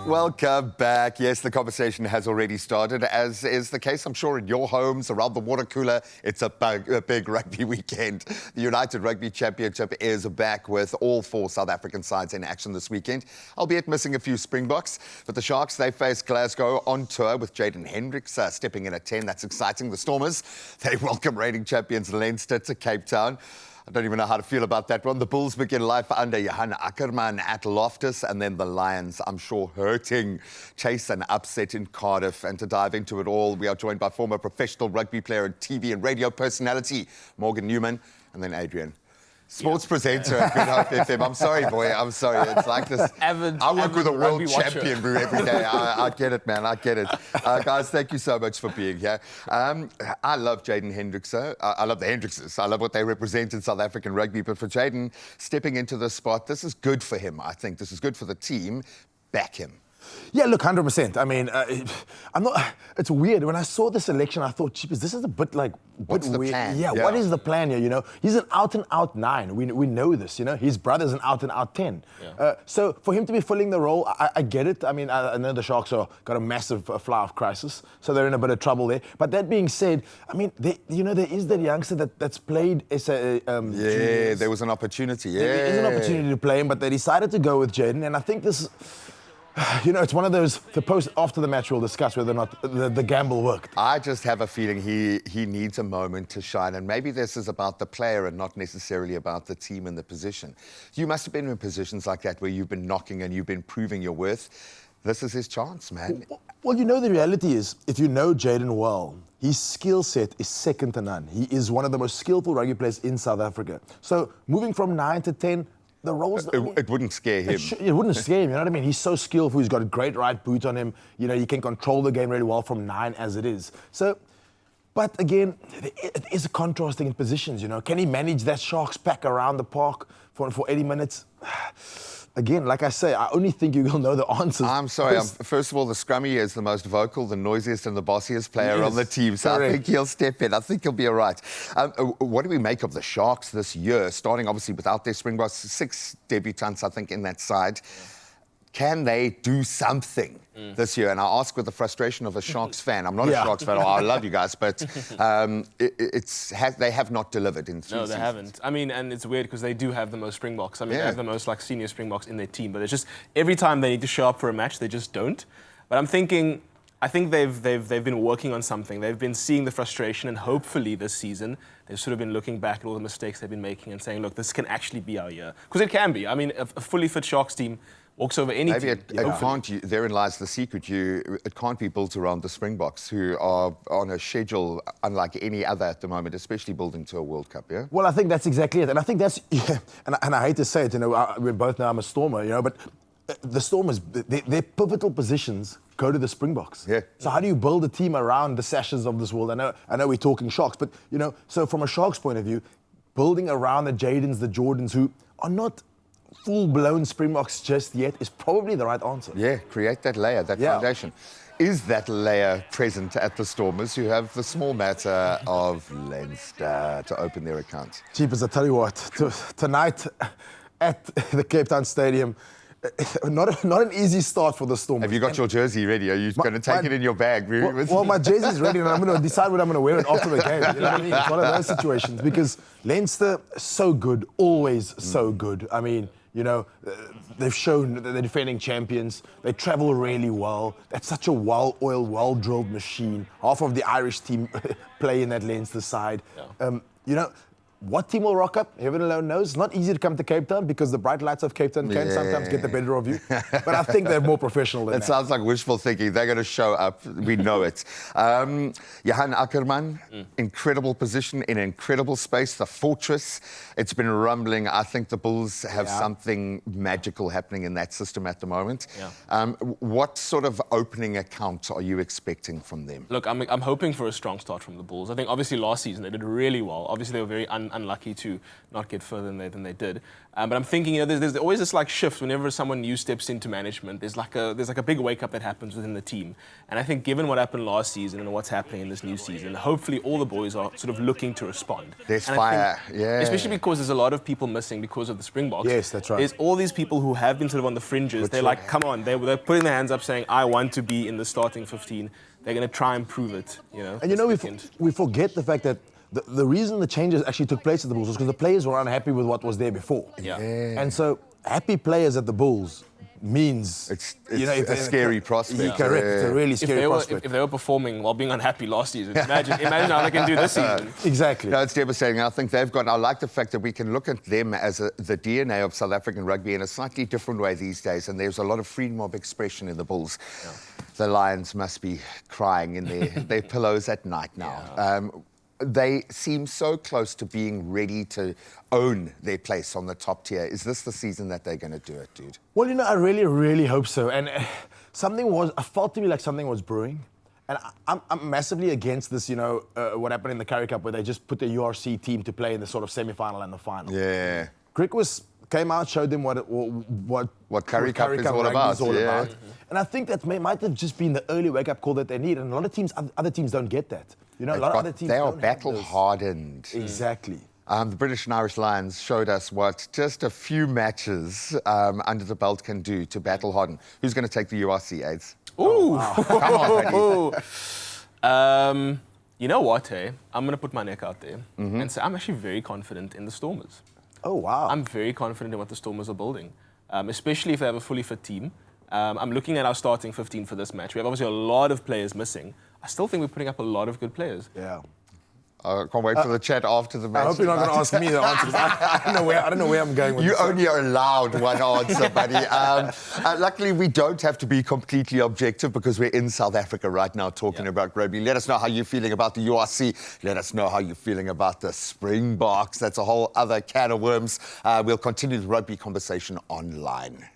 Welcome back. Yes, the conversation has already started, as is the case, I'm sure, in your homes, around the water cooler. It's a big rugby weekend. The United Rugby Championship is back with all 4 South African sides in action this weekend, albeit missing a few Springboks. But the Sharks, they face Glasgow on tour with Jaden Hendricks stepping in at 10. That's exciting. The Stormers, they welcome reigning champions Leinster to Cape Town. I don't even know how to feel about that one. The Bulls begin life under Johan Ackerman at Loftus, and then the Lions, I'm sure, hurting, chase an upset in Cardiff. And to dive into it all, we are joined by former professional rugby player and TV and radio personality, Morgan Newman, and then Adrian, sports presenter at Good Hope FM. I'm sorry, boy. I'm sorry. It's like this. I work with a world champion every day. I get it, man. I get it. Guys, thank you so much for being here. I love Jaden Hendricks. I love the Hendrickses. I love what they represent in South African rugby. But for Jaden, stepping into the spot, this is good for him, I think. This is good for the team. Back him. Yeah, look, 100%. I mean, I'm not. It's weird. When I saw this election, I thought, jeepers, this is a bit like. What's the plan? Yeah, what is the plan here? You know, he's an out-and-out 9. We know this. You know, his brother's an out-and-out 10. Yeah. So for him to be filling the role, I get it. I mean, I know the Sharks got a massive fly-off crisis, so they're in a bit of trouble there. But that being said, I mean, there is that youngster that's played SA. Yeah, there was an opportunity. Yeah, there is an opportunity to play him, but they decided to go with Jaden, and I think this. You know, it's one of those, after the match we'll discuss whether or not the gamble worked. I just have a feeling he needs a moment to shine, and maybe this is about the player and not necessarily about the team and the position. You must have been in positions like that where you've been knocking and you've been proving your worth. This is his chance, man. Well, you know, the reality is, if you know Jaden well, his skill set is second to none. He is one of the most skillful rugby players in South Africa. So moving from 9 to 10, the roles... It wouldn't scare him. It wouldn't scare him, you know what I mean? He's so skillful, he's got a great right boot on him. You know, he can control the game really well from 9 as it is. So, but again, it is a contrasting in positions, you know. Can he manage that Sharks pack around the park for 80 minutes? Again, like I say, I only think you will know the answers. I'm sorry. First of all, the scrummy is the most vocal, the noisiest and the bossiest player on the team. So correct. I think he'll step in. I think he'll be all right. What do we make of the Sharks this year? Starting, obviously, without their Springboks, 6 debutants, I think, in that side. Can they do something this year? And I ask with the frustration of a Sharks fan. I'm not a Sharks fan. I love you guys, but they have not delivered in 3 No, they seasons. haven't. I mean, and it's weird because they do have the most Springboks. I mean, they have the most like senior Springboks in their team, but it's just every time they need to show up for a match, they just don't. But I think they've been working on something. They've been seeing the frustration, and hopefully this season they've sort of been looking back at all the mistakes they've been making and saying, look, this can actually be our year, because it can be. I mean, a fully fit Sharks team walks over any team. Maybe it can't. Therein lies the secret. It can't be built around the Springboks, who are on a schedule unlike any other at the moment, especially building to a World Cup. Yeah. Well, I think that's exactly it, and I think that's. Yeah, and I hate to say it, you know, we both know I'm a Stormer, you know, but the Stormers, their pivotal positions go to the Springboks. Yeah. So how do you build a team around the Sashes of this world? I know we're talking Sharks, but you know, so from a Sharks point of view, building around the Jadens, the Jordans, who are not full-blown Springboks just yet, is probably the right answer. Yeah, create that layer, that foundation. Is that layer present at the Stormers, who have the small matter of Leinster to open their accounts? Jeepers, I tell you what, tonight at the Cape Town Stadium, not an easy start for the Stormers. Have you got your jersey ready? Are you going to take it in your bag? Well, my jersey's ready, and I'm going to decide what I'm going to wear it after the game. You know what I mean? It's one of those situations, because Leinster, so good, always so good. I mean, you know, they've shown that they're defending champions. They travel really well. That's such a well-oiled, well-drilled machine. Half of the Irish team play in that Leinster side. Yeah. You know, what team will rock up? Heaven alone knows. It's not easy to come to Cape Town because the bright lights of Cape Town can sometimes get the better of you. But I think they're more professional than that. It sounds like wishful thinking. They're going to show up. We know it. Johan Ackerman, incredible position in incredible space. The fortress. It's been rumbling. I think the Bulls have something magical happening in that system at the moment. Yeah. What sort of opening account are you expecting from them? Look, I'm hoping for a strong start from the Bulls. I think obviously last season they did really well. Obviously they were very unlucky to not get further than they did. But I'm thinking, there's always this like shift whenever someone new steps into management. There's like a big wake up that happens within the team. And I think given what happened last season and what's happening in this new season, hopefully all the boys are sort of looking to respond. There's and fire, yeah. Especially because there's a lot of people missing because of the Springboks. Yes, that's right. There's all these people who have been sort of on the fringes. They're like, come on, they're putting their hands up saying, I want to be in the starting 15. They're going to try and prove it, And we forget the fact that the reason the changes actually took place at the Bulls was because the players were unhappy with what was there before. Yeah. And so happy players at the Bulls means it's a scary prospect. Correct. It's a really scary prospect. If they were performing while being unhappy last season, imagine how they can do this season. Exactly. No, it's devastating. I think they've got. I like the fact that we can look at them as the DNA of South African rugby in a slightly different way these days. And there's a lot of freedom of expression in the Bulls. Yeah. The Lions must be crying in their pillows at night now. Yeah. They seem so close to being ready to own their place on the top tier. Is this the season that they're going to do it, dude? Well, I really, really hope so. And I felt to me like something was brewing. And I'm massively against this, what happened in the Currie Cup where they just put the URC team to play in the sort of semi-final and the final. Yeah. Crick came out, showed them what Currie Cup is all about. And I think that might have just been the early wake-up call that they need. And a lot of teams, other teams don't get that. A lot of other teams they are battle-hardened. Exactly. The British and Irish Lions showed us what just a few matches under the belt can do to battle harden. Who's going to take the URC, AIDS? Ooh. Wow. Come on, buddy. You know what, hey? I'm going to put my neck out there and say I'm actually very confident in the Stormers. Oh, wow. I'm very confident in what the Stormers are building, especially if they have a fully fit team. I'm looking at our starting 15 for this match. We have obviously a lot of players missing. I still think we're putting up a lot of good players. Yeah. I can't wait for the chat after the match. I hope you're not going to ask me the answers. I don't know where I'm going with you this. You only are allowed one answer, buddy. Luckily, we don't have to be completely objective because we're in South Africa right now talking about rugby. Let us know how you're feeling about the URC. Let us know how you're feeling about the Springboks. That's a whole other can of worms. We'll continue the rugby conversation online.